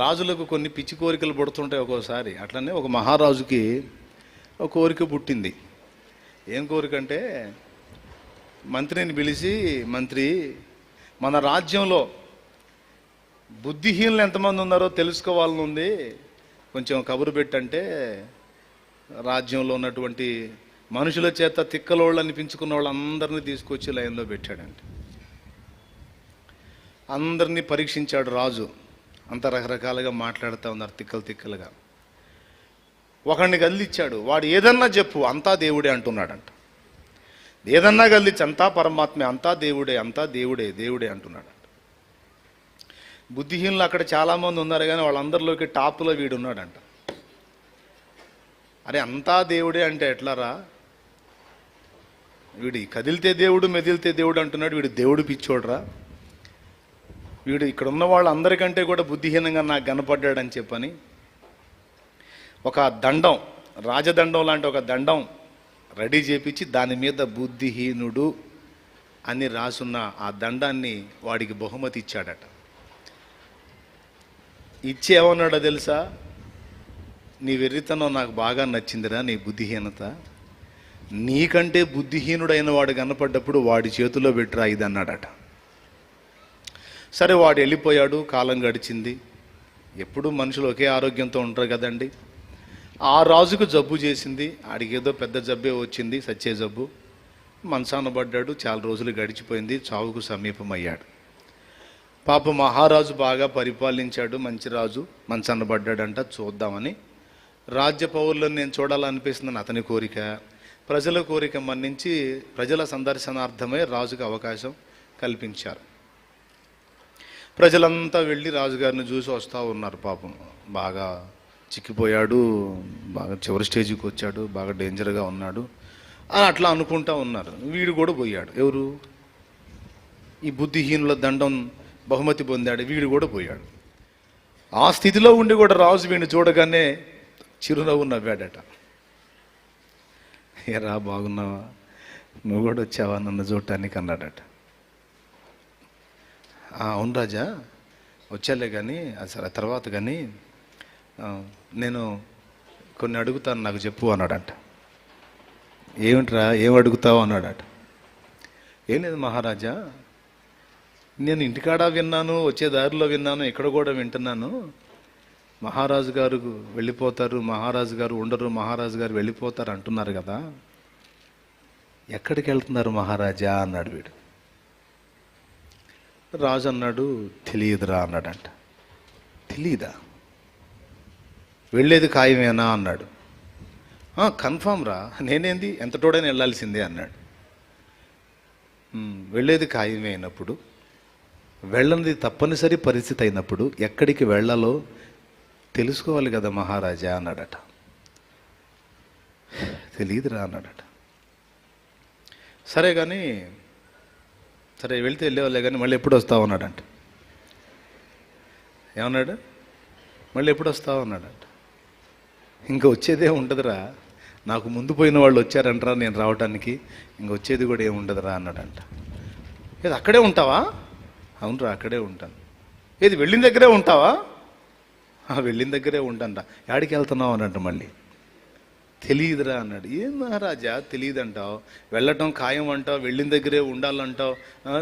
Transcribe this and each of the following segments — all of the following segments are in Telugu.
రాజులకు కొన్ని పిచ్చి కోరికలు పుడుతుంటాయి ఒక్కోసారి. అట్లనే ఒక మహారాజుకి ఒక కోరిక పుట్టింది. ఏం కోరిక అంటే, మంత్రిని పిలిచి, మంత్రి, మన రాజ్యంలో బుద్ధిహీనులు ఎంతమంది ఉన్నారో తెలుసుకోవాలని ఉంది, కొంచెం కబురు పెట్టంటే రాజ్యంలో ఉన్నటువంటి మనుషుల చేత తిక్కలోళ్ళు అనిపించుకున్న వాళ్ళందరినీ తీసుకొచ్చి లైన్లో పెట్టాడండి. అందరినీ పరీక్షించాడు రాజు. అంత రకరకాలుగా మాట్లాడుతూ ఉన్నారు, తిక్కలుగా. ఒకడిని కదిలిచ్చాడు. వాడు ఏదన్నా చెప్పు, అంతా దేవుడే అంటున్నాడంట. ఏదన్నా కదిలిచ్చి అంతా పరమాత్మే, అంతా దేవుడే, అంతా దేవుడే, దేవుడే అంటున్నాడంట. బుద్ధిహీనులు అక్కడ చాలామంది ఉన్నారు, కానీ వాళ్ళందరిలోకి టాప్లో వీడు ఉన్నాడంట. అరే అంతా దేవుడే అంటే ఎట్లారా? వీడు కదిలితే దేవుడు, మెదిలితే దేవుడు అంటున్నాడు. వీడు దేవుడు పిచ్చోడ్రా. వీడు ఇక్కడ ఉన్న వాళ్ళందరికంటే కూడా బుద్ధిహీనంగా నాకు కనపడ్డాడని చెప్పని ఒక దండం, రాజదండం లాంటి ఒక దండం రెడీ చేపించి దాని మీద బుద్ధిహీనుడు అని రాసున్న ఆ దండాన్ని వాడికి బహుమతి ఇచ్చాడట. ఇచ్చి ఏమన్నాడో తెలుసా? నీ వెర్రితనం నాకు బాగా నచ్చిందిరా, నీ బుద్ధిహీనత. నీకంటే బుద్ధిహీనుడైన వాడు కనపడ్డప్పుడు వాడి చేతిలో పెట్టిరా ఇది అన్నాడట. సరే, వాడు వెళ్ళిపోయాడు. కాలం గడిచింది. ఎప్పుడు మనుషులు ఒకే ఆరోగ్యంతో ఉంటారు కదండి. ఆ రాజుకు జబ్బు చేసింది. ఆడికి ఏదో పెద్ద జబ్బే వచ్చింది, సచ్చే జబ్బు. మంచాన పడ్డాడు. చాలా రోజులు గడిచిపోయింది. చావుకు సమీపమయ్యాడు. పాప మహారాజు బాగా పరిపాలించాడు, మంచి రాజు. మంచాన పడ్డాడంట. చూద్దామని రాజ్య పౌరులను నేను చూడాలనిపిస్తుందని అతని కోరిక. ప్రజల కోరిక మన్నించి ప్రజల సందర్శనార్థమై రాజుకు అవకాశం కల్పించారు. ప్రజలంతా వెళ్ళి రాజుగారిని చూసి వస్తూ ఉన్నారు. పాపం బాగా చిక్కిపోయాడు, బాగా చివరి స్టేజ్కి వచ్చాడు, బాగా డేంజర్గా ఉన్నాడు అని అట్లా అనుకుంటా ఉన్నారు. వీడు కూడా పోయాడు. ఎవరు? ఈ బుద్ధిహీనుల దండం బహుమతి పొందాడు. వీడు కూడా పోయాడు. ఆ స్థితిలో ఉండి కూడా రాజు వీడిని చూడగానే చిరునవ్వు నవ్వాడట. ఏరా బాగున్నావా, నువ్వు కూడా వచ్చావా నన్ను చూడటానికి అన్నాడట. అవును రాజా, వచ్చాలే కానీ అది సరే తర్వాత, కానీ నేను కొన్ని అడుగుతాను, నాకు చెప్పు అన్నాడట. ఏమిట్రా, ఏం అడుగుతావు అన్నాడట. ఏం లేదు మహారాజా, నేను ఇంటికాడ విన్నాను, వచ్చే దారిలో విన్నాను, ఇక్కడ కూడా వింటున్నాను. మహారాజు గారు వెళ్ళిపోతారు, మహారాజు గారు ఉండరు, మహారాజు గారు వెళ్ళిపోతారు అంటున్నారు కదా, ఎక్కడికి వెళ్తున్నారు మహారాజా అన్నాడు వీడు. రాజు అన్నాడు, తెలియదురా అన్నాడంట. తెలియదా? వెళ్ళేది ఖాయమేనా అన్నాడు. కన్ఫామ్ రా, నేనేంది ఎంత తోడైనా వెళ్ళాల్సిందే అన్నాడు. వెళ్ళేది ఖాయమే అయినప్పుడు, వెళ్ళనిది తప్పనిసరి పరిస్థితి అయినప్పుడు ఎక్కడికి వెళ్ళాలో తెలుసుకోవాలి కదా మహారాజా అన్నాడట. తెలియదురా అన్నాడట. సరే కానీ, సరే వెళ్తే వెళ్ళేవాళ్ళే కానీ మళ్ళీ ఎప్పుడు వస్తావు అన్నాడంట. ఏమన్నాడు? మళ్ళీ ఎప్పుడు వస్తావు అన్నాడంట. ఇంకా వచ్చేదే ఉండదురా, నాకు ముందు పోయిన వాళ్ళు వచ్చారంటరా నేను రావటానికి, ఇంక వచ్చేది కూడా ఏమి ఉండదురా అన్నాడంట. ఏది అక్కడే ఉంటావా? అవునరా అక్కడే ఉంటాను. ఏది వెళ్ళిన దగ్గరే ఉంటావా? వెళ్ళిన దగ్గరే ఉంటానరా. యాడికి వెళ్తున్నావు అన్నట్టు. మళ్ళీ తెలియదురా అన్నాడు. ఏం మహారాజా తెలియదంటావు, వెళ్ళటం ఖాయం అంటావు, వెళ్ళిన దగ్గరే ఉండాలంటావు,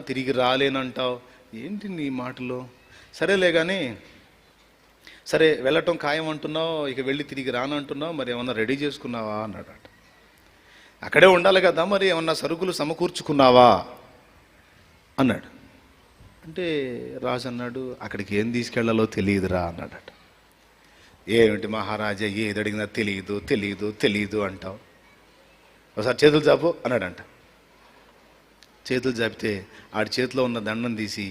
తిరిగి రాలేనంటావు, ఏంటి నీ మాటలు? సరేలే కానీ, సరే వెళ్ళటం ఖాయం అంటున్నావు, ఇక వెళ్ళి తిరిగి రానంటున్నావు, మరి ఏమన్నా రెడీ చేసుకున్నావా అన్నాడు. అక్కడే ఉండాలి కదా, మరి ఏమన్నా సరుకులు సమకూర్చుకున్నావా అన్నాడు. అంటే రాజు అన్నాడు, అక్కడికి ఏం తీసుకెళ్లాలో తెలియదురా అన్నాడట. ఏమిటి మహారాజా, ఏది అడిగినా తెలియదు తెలియదు తెలియదు అంటావు, ఒకసారి చేతులు చాపు అన్నాడంట. చేతులు చాపితే ఆడి చేతిలో ఉన్న దండం తీసి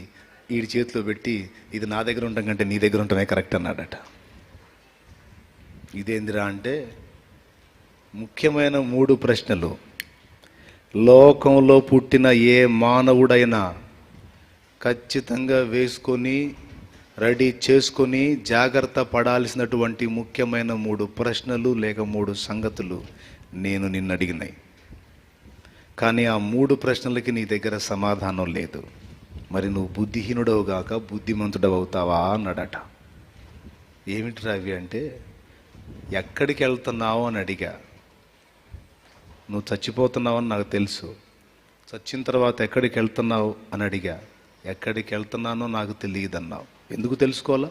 వీడి చేతిలో పెట్టి, ఇది నా దగ్గర ఉండటం కంటే నీ దగ్గర ఉండటమే కరెక్ట్ అన్నాడట. ఇదేందిరా అంటే, ముఖ్యమైన 3 ప్రశ్నలు లోకంలో పుట్టిన ఏ మానవుడైనా ఖచ్చితంగా వేసుకొని రెడీ చేసుకొని జాగ్రత్త పడాల్సినటువంటి ముఖ్యమైన 3 ప్రశ్నలు లేక 3 సంగతులు నేను నిన్ను అడిగినాయి. కానీ ఆ 3 ప్రశ్నలకి నీ దగ్గర సమాధానం లేదు. మరి నువ్వు బుద్ధిహీనుడవు గాక బుద్ధిమంతుడవు అవుతావా అన్నాడట. ఏమిటిరా అవి అంటే, ఎక్కడికి వెళ్తున్నావు అని అడిగా. నువ్వు చచ్చిపోతున్నావు అని నాకు తెలుసు. చచ్చిన తర్వాత ఎక్కడికి వెళ్తున్నావు అని అడిగా. ఎక్కడికి వెళ్తున్నానో నాకు తెలియదన్నావు. ఎందుకు తెలుసుకోవాలా?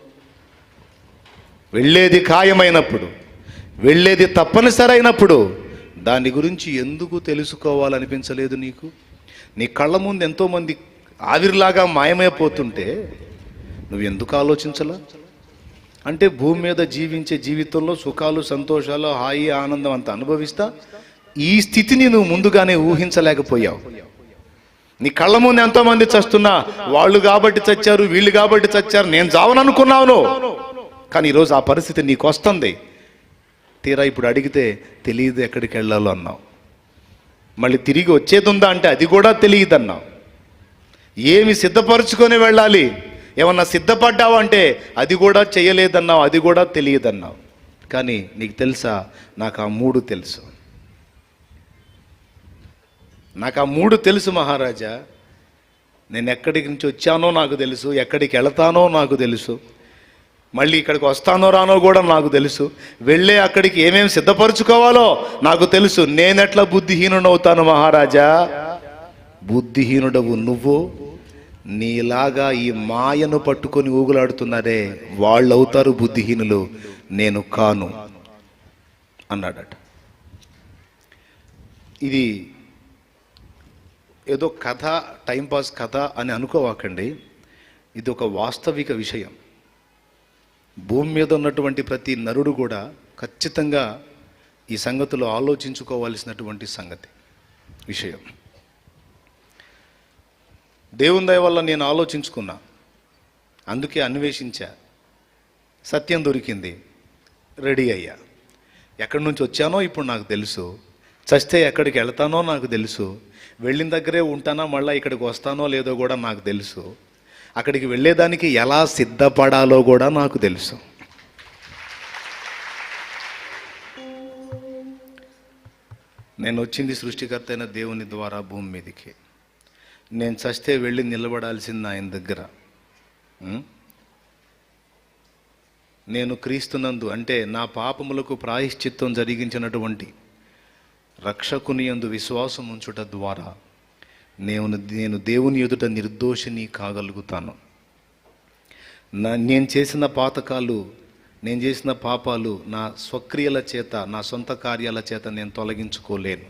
వెళ్ళేది ఖాయమైనప్పుడు, వెళ్ళేది తప్పనిసరి అయినప్పుడు దాని గురించి ఎందుకు తెలుసుకోవాలనిపించలేదు నీకు? నీ కళ్ళ ముందు ఎంతోమంది ఆవిరిలాగా మాయమైపోతుంటే నువ్వు ఎందుకు ఆలోచించలా? అంటే భూమి మీద జీవించే జీవితంలో సుఖాలు, సంతోషాలు, హాయి, ఆనందం అంత అనుభవిస్తా ఈ స్థితిని నువ్వు ముందుగానే ఊహించలేకపోయావు. నీ కళ్ళ ముందు ఎంతోమంది చస్తున్నా, వాళ్ళు కాబట్టి చచ్చారు, వీళ్ళు కాబట్టి చచ్చారు, నేను చావననుకున్నావు. కానీ ఈరోజు ఆ పరిస్థితి నీకు వస్తుంది. తీరా ఇప్పుడు అడిగితే తెలియదు ఎక్కడికి వెళ్ళాలో అన్నావు. మళ్ళీ తిరిగి వచ్చేది ఉందా అంటే అది కూడా తెలియదు అన్నావు. ఏమి సిద్ధపరచుకొని వెళ్ళాలి, ఏమన్నా సిద్ధపడ్డావు అంటే అది కూడా చేయలేదన్నావు, అది కూడా తెలియదన్నావు. కానీ నీకు తెలుసా, నాకు ఆ 3 తెలుసు. నాకు ఆ 3 తెలుసు మహారాజా. నేను ఎక్కడికి నుంచి వచ్చానో నాకు తెలుసు, ఎక్కడికి వెళతానో నాకు తెలుసు, మళ్ళీ ఇక్కడికి వస్తానో రానో కూడా నాకు తెలుసు, వెళ్ళే అక్కడికి ఏమేమి సిద్ధపరచుకోవాలో నాకు తెలుసు. నేనెట్లా బుద్ధిహీనుడవుతాను మహారాజా? బుద్ధిహీనుడవు నువ్వు. నీలాగా ఈ మాయను పట్టుకొని ఊగులాడుతున్నారే వాళ్ళు అవుతారు బుద్ధిహీనులు, నేను కాను అన్నాడట. ఇది ఏదో కథ, టైంపాస్ కథ అని అనుకోవాకండి. ఇది ఒక వాస్తవిక విషయం. భూమి మీద ఉన్నటువంటి ప్రతి నరుడు కూడా ఖచ్చితంగా ఈ సంగతిలో ఆలోచించుకోవాల్సినటువంటి విషయం. దేవుని దయ వల్ల నేను ఆలోచించుకున్నా, అందుకే అన్వేషించా, సత్యం దొరికింది, రెడీ అయ్యా. ఎక్కడి నుంచి వచ్చానో ఇప్పుడు నాకు తెలుసు, చస్తే ఎక్కడికి వెళ్తానో నాకు తెలుసు, వెళ్ళిన దగ్గరే ఉంటానో మళ్ళీ ఇక్కడికి వస్తానో లేదో కూడా నాకు తెలుసు, అక్కడికి వెళ్ళేదానికి ఎలా సిద్ధపడాలో కూడా నాకు తెలుసు. నేను వచ్చింది సృష్టికర్త అయిన దేవుని ద్వారా భూమి మీదకి. నేను చస్తే వెళ్ళి నిలబడాల్సింది ఆయన దగ్గర. నేను క్రీస్తునందు అంటే నా పాపములకు ప్రాయశ్చిత్తం జరిగించినటువంటి రక్షకుని యందు విశ్వాసం ఉంచుట ద్వారా నేను దేవుని ఎదుట నిర్దోషిని కాగలుగుతాను. నేను చేసిన పాతకాలు, నేను చేసిన పాపాలు నా స్వక్రియల చేత, నా సొంత కార్యాల చేత నేను తొలగించుకోలేను.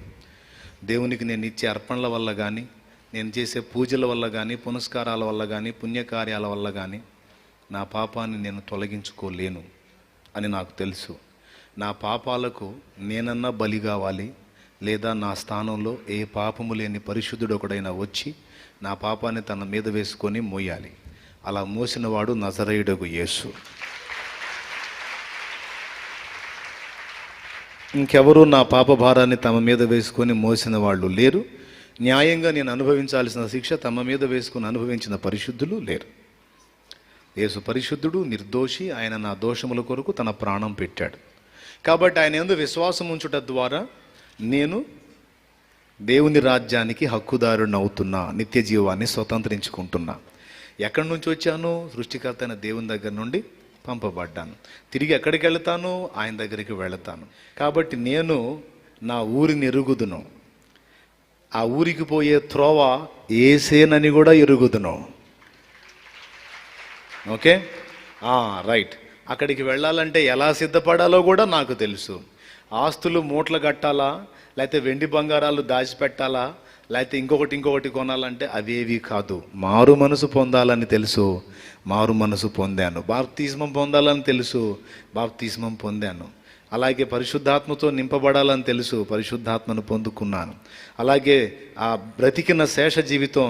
దేవునికి నేను ఇచ్చే అర్పణల వల్ల కానీ, నేను చేసే పూజల వల్ల కానీ, పునస్కారాల వల్ల కానీ, పుణ్యకార్యాల వల్ల కానీ నా పాపాన్ని నేను తొలగించుకోలేను అని నాకు తెలుసు. నా పాపాలకు నేనన్నా బలి కావాలి, లేదా నా స్థానంలో ఏ పాపము లేని పరిశుద్ధుడు ఒకడైనా వచ్చి నా పాపాన్ని తన మీద వేసుకొని మోయాలి. అలా మోసినవాడు నజరేయుడగు యేసు. ఇంకెవరూ నా పాప భారాన్ని తమ మీద వేసుకొని మోసిన వాళ్ళు లేరు. న్యాయంగా నేను అనుభవించాల్సిన శిక్ష తమ మీద వేసుకొని అనుభవించిన పరిశుద్ధులు లేరు. యేసు పరిశుద్ధుడు, నిర్దోషి. ఆయన నా దోషముల కొరకు తన ప్రాణం పెట్టాడు. కాబట్టి ఆయన యందు విశ్వాసం ఉంచుట ద్వారా నేను దేవుని రాజ్యానికి హక్కుదారుని అవుతున్నా, నిత్య జీవాన్ని స్వతంత్రించుకుంటున్నా. ఎక్కడి నుంచి వచ్చాను? సృష్టికర్త అయిన దేవుని దగ్గర నుండి పంపబడ్డాను. తిరిగి ఎక్కడికి వెళతాను? ఆయన దగ్గరికి వెళతాను. కాబట్టి నేను నా ఊరిని ఎరుగుదును, ఆ ఊరికి పోయే త్రోవ ఏసేనని కూడా ఎరుగుదును. Okay, right. అక్కడికి వెళ్ళాలంటే ఎలా సిద్ధపడాలో కూడా నాకు తెలుసు. ఆస్తులు మూటలు కట్టాలా, లేకపోతే వెండి బంగారాలు దాచిపెట్టాలా, లేకపోతే ఇంకొకటి కొనాలంటే అవేవి కాదు. మారు మనసు పొందాలని తెలుసు, మారు మనసు పొందాను. బాప్తిస్మం పొందాలని తెలుసు, బాప్తిస్మం పొందాను. అలాగే పరిశుద్ధాత్మతో నింపబడాలని తెలుసు, పరిశుద్ధాత్మను పొందుకున్నాను. అలాగే ఆ బ్రతికిన శేష జీవితం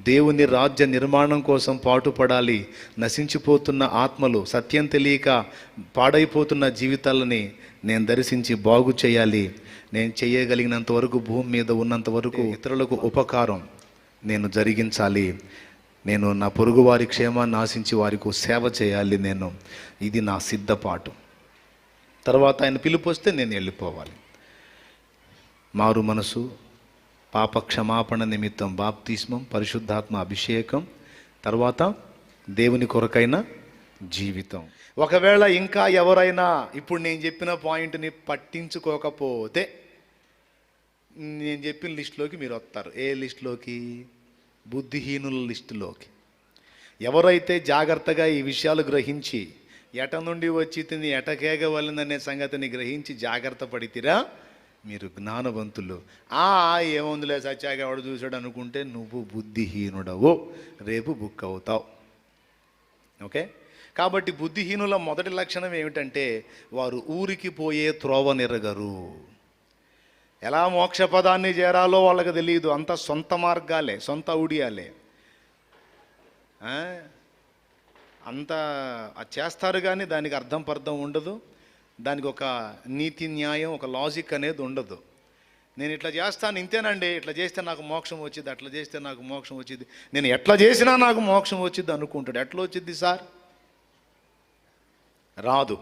దేవుని రాజ్య నిర్మాణం కోసం పాటుపడాలి. నశించిపోతున్న ఆత్మలు, సత్యం తెలియక పాడైపోతున్న జీవితాలని నేను దర్శించి బాగు చేయాలి. నేను చేయగలిగినంత వరకు, భూమి మీద ఉన్నంత వరకు ఇతరులకు ఉపకారం నేను జరిగించాలి. నేను నా పొరుగు వారి క్షేమాన్ని ఆశించి వారికి సేవ చేయాలి. ఇది నా సిద్ధపాటు. తర్వాత ఆయన పిలుపు వస్తే నేను వెళ్ళిపోవాలి. మారు మనసు, పాప క్షమాపణ నిమిత్తం బాప్తిస్మం, పరిశుద్ధాత్మ అభిషేకం, తర్వాత దేవుని కొరకైన జీవితం. ఒకవేళ ఇంకా ఎవరైనా ఇప్పుడు నేను చెప్పిన పాయింట్ని పట్టించుకోకపోతే నేను చెప్పిన లిస్టులోకి మీరు వస్తారు. ఏ లిస్టులోకి? బుద్ధిహీనుల లిస్టులోకి. ఎవరైతే జాగ్రత్తగా ఈ విషయాలు గ్రహించి ఎట నుండి వచ్చి తిని ఎటకేగవలననే సంగతిని గ్రహించి జాగ్రత్త పడితిరా మీరు జ్ఞానవంతులు. ఏముందిలే సత్యాగా ఎవడు చూశాడు అనుకుంటే నువ్వు బుద్ధిహీనుడవు, రేపు బుక్ అవుతావు. ఓకే, కాబట్టి బుద్ధిహీనుల మొదటి లక్షణం ఏమిటంటే వారు ఊరికి పోయే త్రోవనెరగరు. ఎలా మోక్ష పదాన్ని చేరాలో వాళ్ళకి తెలియదు. అంత సొంత మార్గాలే, సొంత ఔడియాలే. అంత చేస్తారు కానీ దానికి అర్థం పర్థం ఉండదు, దానికి ఒక నీతి న్యాయం, ఒక లాజిక్ అనేది ఉండదు. నేను ఇట్లా చేస్తాను ఇంతేనండి, ఇట్లా చేస్తే నాకు మోక్షం వచ్చింది, అట్లా చేస్తే నాకు మోక్షం వచ్చింది, నేను ఎట్లా చేసినా నాకు మోక్షం వచ్చింది అనుకుంటాడు. ఎట్లా వచ్చింది సార్? రాదు.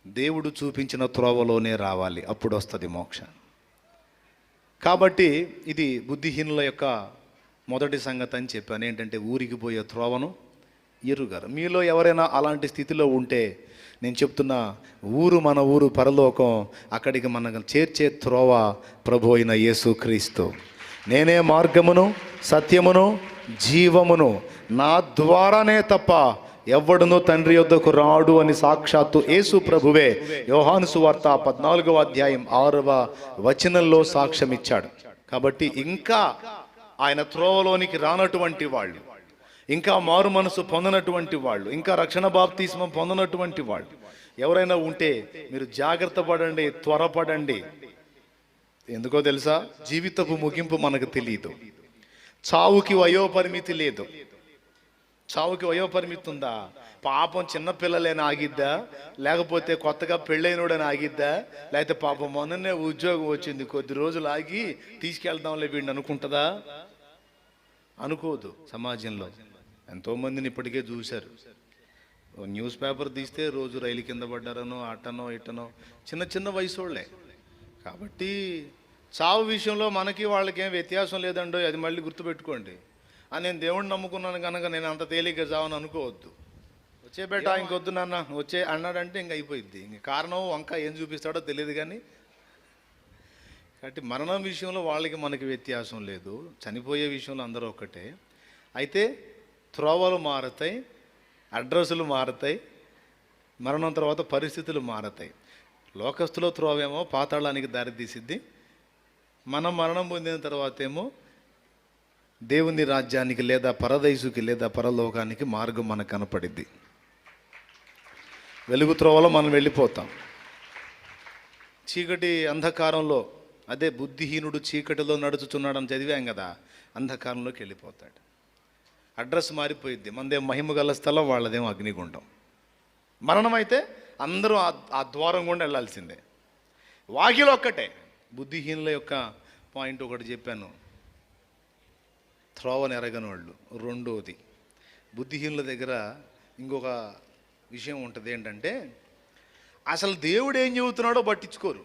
దేవుడు చూపించిన త్రోవలోనే రావాలి, అప్పుడు వస్తుంది మోక్షం. కాబట్టి ఇది బుద్ధిహీనుల యొక్క మొదటి సంగతి అని చెప్పాను. ఏంటంటే ఊరికి పోయే త్రోవను ఎరుగరు. మీలో ఎవరైనా అలాంటి స్థితిలో ఉంటే నేను చెప్తున్నా, మన ఊరు పరలోకం, అక్కడికి మనకు చేర్చే త్రోవ ప్రభు అయిన యేసుక్రీస్తు. నేనే మార్గమును సత్యమును జీవమును, నా ద్వారానే తప్ప ఎవ్వడునూ తండ్రి యొద్దకు రాడు అని సాక్షాత్తు యేసు ప్రభువే యోహాను సువార్త 14వ అధ్యాయం 6వ వచనంలో సాక్ష్యం ఇచ్చాడు. కాబట్టి ఇంకా ఆయన త్రోవలోనికి రానటువంటి వాళ్ళు, ఇంకా మారు మనసు పొందనటువంటి వాళ్ళు, ఇంకా రక్షణ బాప్తిస్మం పొందనటువంటి వాళ్ళు ఎవరైనా ఉంటే మీరు జాగ్రత్త పడండి, త్వరపడండి. ఎందుకో తెలుసా? జీవితపు ముగింపు మనకు తెలియదు. చావుకి వయోపరిమితి లేదు. చావుకి వయోపరిమితి ఉందా? పాపం చిన్నపిల్లలేని ఆగిద్దా, లేకపోతే కొత్తగా పెళ్ళైనోడని ఆగిద్దా, లేకపోతే పాపం మొన్ననే ఉద్యోగం వచ్చింది కొద్ది రోజులు ఆగి తీసుకెళ్దాంలే వీడిని అనుకుంటుందా? అనుకోదు. సమాజంలో ఎంతోమందిని ఇప్పటికే చూశారు. న్యూస్ పేపర్ తీస్తే రోజు రైలు కింద పడ్డారనో అటనో ఇటనో చిన్న చిన్న వయసు వాళ్ళే. కాబట్టి చావు విషయంలో మనకి వాళ్ళకి ఏం వ్యత్యాసం లేదండో, అది మళ్ళీ గుర్తుపెట్టుకోండి. నేను దేవుడిని నమ్ముకున్నాను కనుక నేను అంత తేలిగ్గా చావని అనుకోవద్దు. వచ్చే బేట ఇంకొద్దు నాన్న వచ్చే అన్నాడంటే ఇంక అయిపోయింది. ఇంక కారణం వంక ఏం చూపిస్తాడో తెలియదు. కానీ కాబట్టి మరణం విషయంలో వాళ్ళకి మనకి వ్యత్యాసం లేదు, చనిపోయే విషయంలో అందరూ ఒక్కటే. అయితే త్రోవలు మారతాయి, అడ్రస్సులు మారతాయి, మరణం తర్వాత పరిస్థితులు మారతాయి. లోకస్తుల త్రోవేమో పాతాళానికి దారితీసిద్ది, మనం మరణం పొందిన తర్వాత ఏమో దేవుని రాజ్యానికి లేదా పరదైసుకి లేదా పరలోకానికి మార్గం మనకు కనపడిద్ది. వెలుగు త్రోవలో మనం వెళ్ళిపోతాం. చీకటి అంధకారంలో, అదే బుద్ధిహీనుడు చీకటిలో నడుచుచున్నాడని చదివాం కదా, అంధకారంలోకి వెళ్ళిపోతాడు. అడ్రస్ మారిపోయిద్ది. మనదేం మహిమ గల స్థలం, వాళ్ళదేమో అగ్నిగుండం. మరణం అయితే అందరూ ఆ ద్వారం గుండా వెళ్ళాల్సిందే. వాకిలు ఒక్కటే. బుద్ధిహీనుల యొక్క పాయింట్ ఒకటి చెప్పాను, త్రోవను ఎరగని వాళ్ళు. రెండోది, బుద్ధిహీనుల దగ్గర ఇంకొక విషయం ఉంటుంది. ఏంటంటే అసలు దేవుడు ఏం చెబుతున్నాడో పట్టించుకోరు.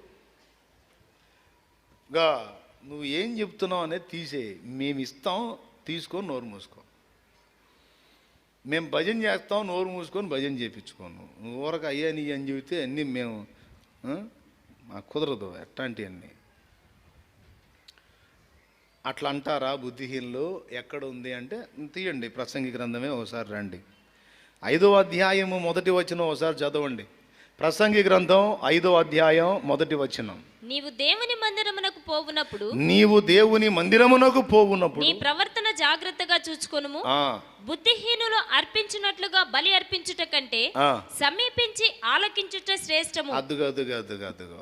నువ్వు ఏం చెప్తున్నావు అనేది తీసేయి, మేము ఇస్తాం, తీసుకొని నోరు మూసుకో. మేము భజన చేస్తాం, నోరు మూసుకొని భజన చేయించుకోను. నువ్వు ఊరకు అయ్యా నీ అని చెబితే అన్నీ మేము మాకు కుదరదు. ఎట్లాంటివన్నీ అట్లా అంటారా బుద్ధిహీనులు? ఎక్కడ ఉంది అంటే తీయండి, ప్రసంగి గ్రంథమే ఒకసారి రండి. 5వ అధ్యాయము 1వ వచనం ఒకసారి చదవండి. ప్రసంగి గ్రంథం 5వ అధ్యాయం 1వ వచనం. నీవు దేవుని మందిరమునకు పోవునప్పుడు నీ ప్రవర్తన జాగ్రత్తగా చూచుకొనుము. బుద్ధిహీనులు అర్పించినట్లుగా బలి అర్పించుట కంటే సమీపించి ఆలకించుట శ్రేష్టము. అదుగో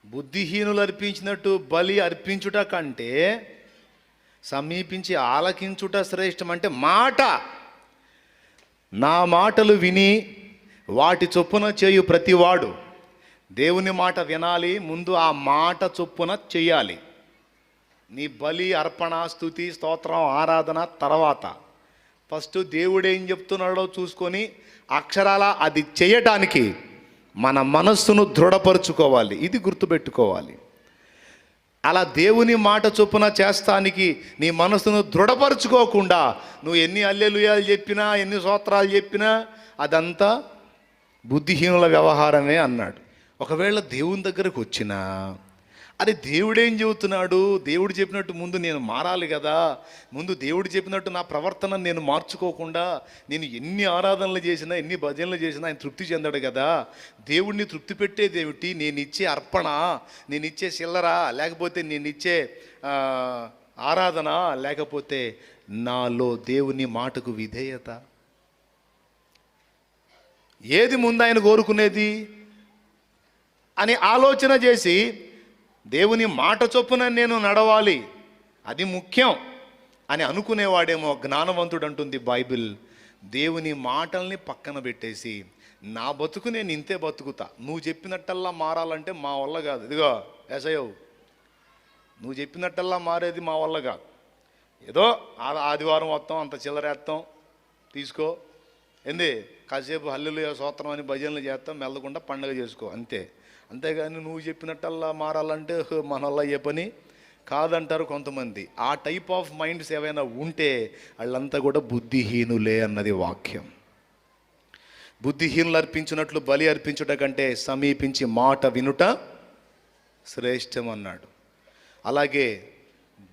బుద్ధిహీనులు అర్పించినట్టు బలి అర్పించుట కంటే సమీపించి ఆలకించుట శ్రేష్టం. అంటే నా మాటలు విని వాటి చొప్పున చేయు ప్రతివాడు దేవుని మాట వినాలి, ముందు ఆ మాట చొప్పున చెయ్యాలి. నీ బలి, అర్పణ, స్తుతి, స్తోత్రం, ఆరాధన తర్వాత ఫస్ట్ దేవుడు ఏం చెప్తున్నాడో చూసుకొని అక్షరాల అది చేయటానికి మన మనస్సును దృఢపరుచుకోవాలి. ఇది గుర్తుపెట్టుకోవాలి. అలా దేవుని మాట చొప్పున చేస్తానికి నీ మనసును దృఢపరచుకోకుండా నువ్వు ఎన్ని హల్లెలూయాలు చెప్పినా, ఎన్ని స్తోత్రాలు చెప్పినా అదంతా బుద్ధిహీనుల వ్యవహారమే అన్నాడు. ఒకవేళ దేవుని దగ్గరకు వచ్చినా, అది దేవుడేం చెబుతున్నాడు, దేవుడు చెప్పినట్టు ముందు నేను మారాలి కదా, ముందు దేవుడు చెప్పినట్టు నా ప్రవర్తన నేను మార్చుకోకుండా నేను ఎన్ని ఆరాధనలు చేసినా, ఎన్ని భజనలు చేసినా ఆయన తృప్తి చెందాడు కదా, దేవుడిని తృప్తి పెట్టేదేమిటి, నేను ఇచ్చే అర్పణ, నేను ఇచ్చే చిల్లర, లేకపోతే నేను ఇచ్చే ఆరాధన, లేకపోతే నాలో దేవుని మాటకు విధేయత, ఏది ముందు ఆయన కోరుకునేది అని ఆలోచన చేసి దేవుని మాట చొప్పున నేను నడవాలి, అది ముఖ్యం అని అనుకునేవాడేమో జ్ఞానవంతుడు అంటుంది బైబిల్. దేవుని మాటల్ని పక్కన పెట్టేసి నా బతుకు నేను ఇంతే బతుకుతా, నువ్వు చెప్పినట్టల్లా మారాలంటే మా వల్ల కాదు, ఇదిగో ఏసయ్యవు నువ్వు చెప్పినట్టల్లా మారేది మా వల్ల కాదు, ఏదో ఆదివారం వస్తాం, అంత చిల్లరేస్తాం, తీసుకో, ఏంది కాసేపు హల్లెలూయా స్తోత్రం అని భజనలు చేస్తాం, మెల్లకుండా పండగ చేసుకో, అంతే. అంతేగాని నువ్వు చెప్పినట్టల్లా మారాలంటే మన వల్ల ఏ పని కాదంటారు కొంతమంది. ఆ టైప్ ఆఫ్ మైండ్స్ ఏవైనా ఉంటే వాళ్ళంతా కూడా బుద్ధిహీనులే అన్నది వాక్యం. బుద్ధిహీనులు అర్పించినట్లు బలి అర్పించుట కంటే సమీపించి మాట వినుట శ్రేష్టం అన్నాడు. అలాగే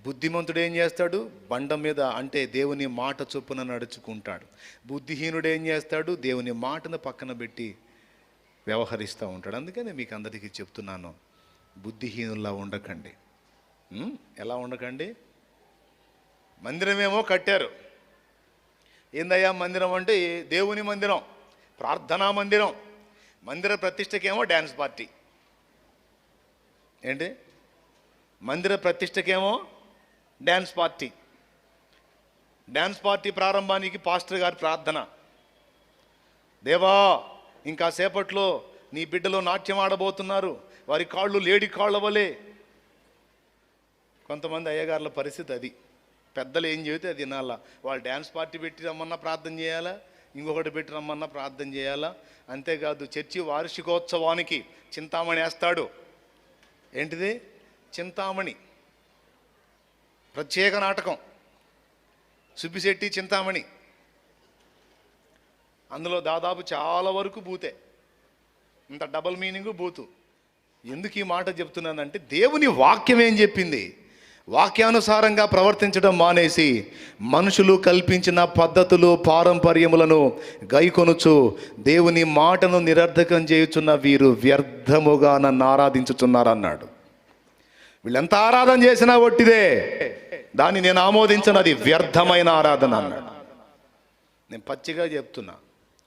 బుద్ధిమంతుడు ఏం చేస్తాడు, బండ మీద అంటే దేవుని మాట చొప్పున నడుచుకుంటాడు. బుద్ధిహీనుడు ఏం చేస్తాడు, దేవుని మాటను పక్కన పెట్టి వ్యవహరిస్తూ ఉంటాడు. అందుకని మీకు అందరికీ చెప్తున్నాను, బుద్ధిహీనుల్లా ఉండకండి. ఎలా ఉండకండి? మందిరమేమో కట్టారు, ఏందయ్యా మందిరం అంటే దేవుని మందిరం, ప్రార్థనా మందిరం, మందిర ప్రతిష్టకేమో డ్యాన్స్ పార్టీ. ఏంటి? మందిర ప్రతిష్టకేమో డ్యాన్స్ పార్టీ, డ్యాన్స్ పార్టీ ప్రారంభానికి పాస్టర్ గారి ప్రార్థన, దేవా ఇంకా సేపట్లో నీ బిడ్డలో నాట్యం ఆడబోతున్నారు, వారి కాళ్ళు లేడి కాళ్ళ వలె. కొంతమంది అయ్యగారుల పరిస్థితి అది, పెద్దలు ఏం చెబితే అది వినాలా. వాళ్ళు డ్యాన్స్ పార్టీ పెట్టి రమ్మన్నా ప్రార్థన చేయాలా, ఇంకొకటి పెట్టి రమ్మన్నా ప్రార్థన చేయాలా. అంతేకాదు చర్చి వార్షికోత్సవానికి చింతామణి వేస్తాడు. ఏంటిది? చింతామణి, ప్రత్యేక నాటకం, సుబ్బిశెట్టి చింతామణి. అందులో దాదాపు చాలా వరకు బూతే, ఇంత డబల్ మీనింగు బూతు. ఎందుకు ఈ మాట చెప్తున్నానంటే దేవుని వాక్యం ఏం చెప్పింది, వాక్యానుసారంగా ప్రవర్తించడం మానేసి మనుషులు కల్పించిన పద్ధతులు పారంపర్యములను గైకొనుచు దేవుని మాటను నిరర్ధకం చేయుచున్న వీరు వ్యర్థముగా నన్ను ఆరాధించుచున్నారన్నాడు. వీళ్ళెంత ఆరాధన చేసినా ఒట్టిదే, దాన్ని నేను ఆమోదించను, అది వ్యర్థమైన ఆరాధన అన్నాడు. నేను పచ్చిగా చెప్తున్నా,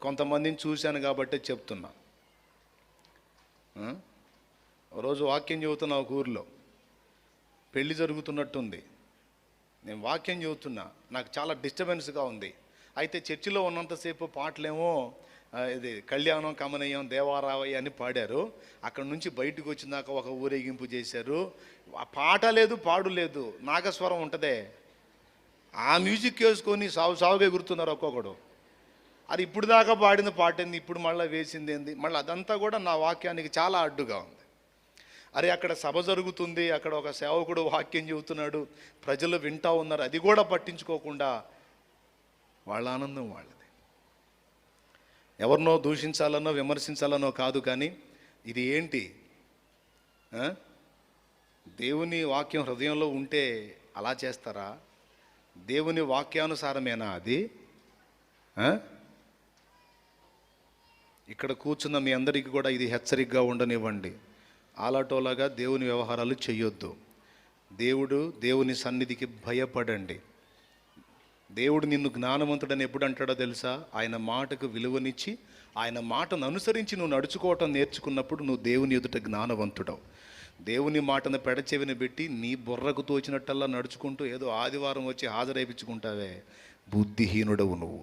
కొంతమందిని చూశాను కాబట్టి చెప్తున్నా. రోజు వాక్యం చెబుతున్నా, ఒక ఊరిలో పెళ్ళి జరుగుతున్నట్టుంది, నేను వాక్యం చెబుతున్నా, నాకు చాలా డిస్టర్బెన్స్గా ఉంది. అయితే చర్చిలో ఉన్నంతసేపు పాటలేమో ఇది కళ్యాణం కమనీయం దేవారావయ్య అని పాడారు. అక్కడ నుంచి బయటకు వచ్చినాక ఒక ఊరేగింపు చేశారు. ఆ పాట లేదు, పాడు లేదు, నాగస్వరం ఉంటుందే, ఆ మ్యూజిక్ వేసుకొని సావుగా ఎగురుతున్నారు ఒక్కొక్కడు. అది ఇప్పుడు దాకా పాడిన పాట ఏంది, ఇప్పుడు మళ్ళీ వేసింది ఏంది, మళ్ళీ అదంతా కూడా నా వాక్యానికి చాలా అడ్డుగా ఉంది. అరే అక్కడ సభ జరుగుతుంది, అక్కడ ఒక సేవకుడు వాక్యం చెబుతున్నాడు, ప్రజలు వింటూ ఉన్నారు, అది కూడా పట్టించుకోకుండా వాళ్ళ ఆనందం వాళ్ళది. ఎవరినో దూషించాలనో విమర్శించాలనో కాదు, కానీ ఇది ఏంటి, దేవుని వాక్యం హృదయంలో ఉంటే అలా చేస్తారా? దేవుని వాక్యానుసారమేనా అది? ఇక్కడ కూర్చున్న మీ అందరికీ కూడా ఇది హెచ్చరికగా ఉండనివ్వండి. ఆలాటోలాగా దేవుని వ్యవహారాలు చేయొద్దు. దేవుని సన్నిధికి భయపడండి. దేవుడు నిన్ను జ్ఞానవంతుడని ఎప్పుడు అంటాడో తెలుసా? ఆయన మాటకు విలువనిచ్చి ఆయన మాటను అనుసరించి నువ్వు నడుచుకోవటం నేర్చుకున్నప్పుడు నువ్వు దేవుని ఎదుట జ్ఞానవంతుడవు. దేవుని మాటను పెడచెవిని పెట్టి నీ బుర్రకు తోచినట్టల్లా నడుచుకుంటూ ఏదో ఆదివారం వచ్చి హాజరైపించుకుంటావే, బుద్ధిహీనుడవు నువ్వు.